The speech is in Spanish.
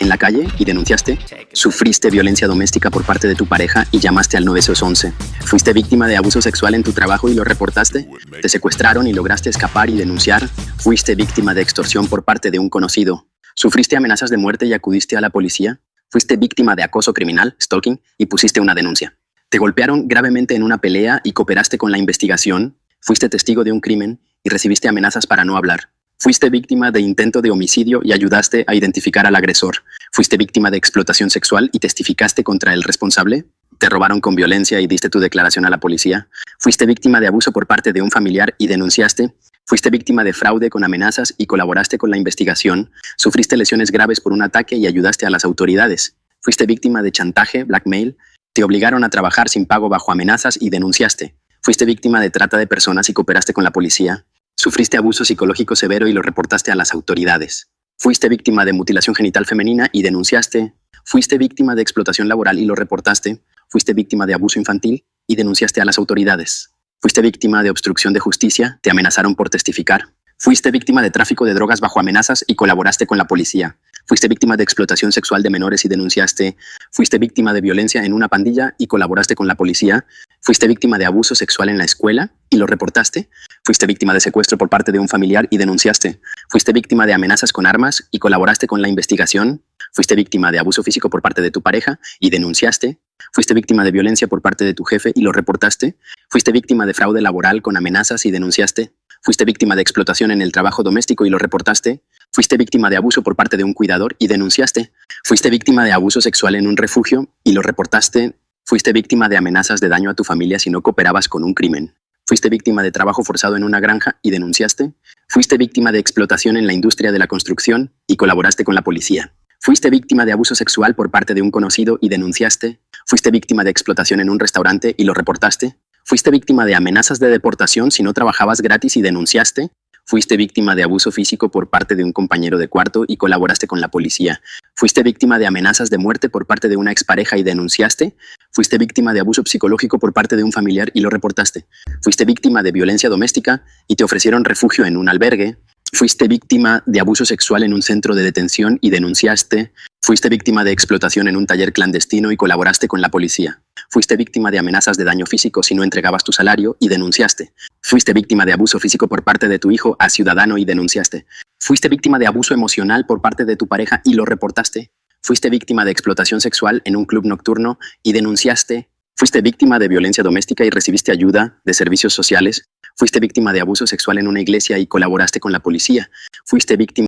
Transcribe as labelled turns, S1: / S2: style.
S1: en la calle y denunciaste. Sufriste violencia doméstica por parte de tu pareja y llamaste al 911. Fuiste víctima de abuso sexual en tu trabajo y lo reportaste. Te secuestraron y lograste escapar y denunciar. Fuiste víctima de extorsión por parte de un conocido. Sufriste amenazas de muerte y acudiste a la policía. Fuiste víctima de acoso criminal, stalking, y pusiste una denuncia. Te golpearon gravemente en una pelea y cooperaste con la investigación. Fuiste testigo de un crimen y recibiste amenazas para no hablar. Fuiste víctima de intento de homicidio y ayudaste a identificar al agresor. Fuiste víctima de explotación sexual y testificaste contra el responsable. Te robaron con violencia y diste tu declaración a la policía. Fuiste víctima de abuso por parte de un familiar y denunciaste. Fuiste víctima de fraude con amenazas y colaboraste con la investigación. Sufriste lesiones graves por un ataque y ayudaste a las autoridades. Fuiste víctima de chantaje, blackmail. Te obligaron a trabajar sin pago bajo amenazas y denunciaste. Fuiste víctima de trata de personas y cooperaste con la policía. Sufriste abuso psicológico severo y lo reportaste a las autoridades. Fuiste víctima de mutilación genital femenina y denunciaste. Fuiste víctima de explotación laboral y lo reportaste. Fuiste víctima de abuso infantil y denunciaste a las autoridades. Fuiste víctima de obstrucción de justicia, te amenazaron por testificar. Fuiste víctima de tráfico de drogas bajo amenazas y colaboraste con la policía. Fuiste víctima de explotación sexual de menores y denunciaste. Fuiste víctima de violencia en una pandilla y colaboraste con la policía. Fuiste víctima de abuso sexual en la escuela y lo reportaste. Fuiste víctima de secuestro por parte de un familiar y denunciaste. Fuiste víctima de amenazas con armas y colaboraste con la investigación. Fuiste víctima de abuso físico por parte de tu pareja y denunciaste. Fuiste víctima de violencia por parte de tu jefe y lo reportaste. Fuiste víctima de fraude laboral con amenazas y denunciaste. Fuiste víctima de explotación en el trabajo doméstico y lo reportaste. Fuiste víctima de abuso por parte de un cuidador y denunciaste. Fuiste víctima de abuso sexual en un refugio y lo reportaste. Fuiste víctima de amenazas de daño a tu familia si no cooperabas con un crimen. Fuiste víctima de trabajo forzado en una granja y denunciaste. Fuiste víctima de explotación en la industria de la construcción y colaboraste con la policía. Fuiste víctima de abuso sexual por parte de un conocido y denunciaste. Fuiste víctima de explotación en un restaurante y lo reportaste. Fuiste víctima de amenazas de deportación si no trabajabas gratis y denunciaste. Fuiste víctima de abuso físico por parte de un compañero de cuarto y colaboraste con la policía. Fuiste víctima de amenazas de muerte por parte de una expareja y denunciaste. Fuiste víctima de abuso psicológico por parte de un familiar y lo reportaste. Fuiste víctima de violencia doméstica y te ofrecieron refugio en un albergue. Fuiste víctima de abuso sexual en un centro de detención y denunciaste. Fuiste víctima de explotación en un taller clandestino y colaboraste con la policía. Fuiste víctima de amenazas de daño físico si no entregabas tu salario y denunciaste. Fuiste víctima de abuso físico por parte de tu hijo a ciudadano y denunciaste. Fuiste víctima de abuso emocional por parte de tu pareja y lo reportaste. Fuiste víctima de explotación sexual en un club nocturno y denunciaste. Fuiste víctima de violencia doméstica y recibiste ayuda de servicios sociales. Fuiste víctima de abuso sexual en una iglesia y colaboraste con la policía. Fuiste víctima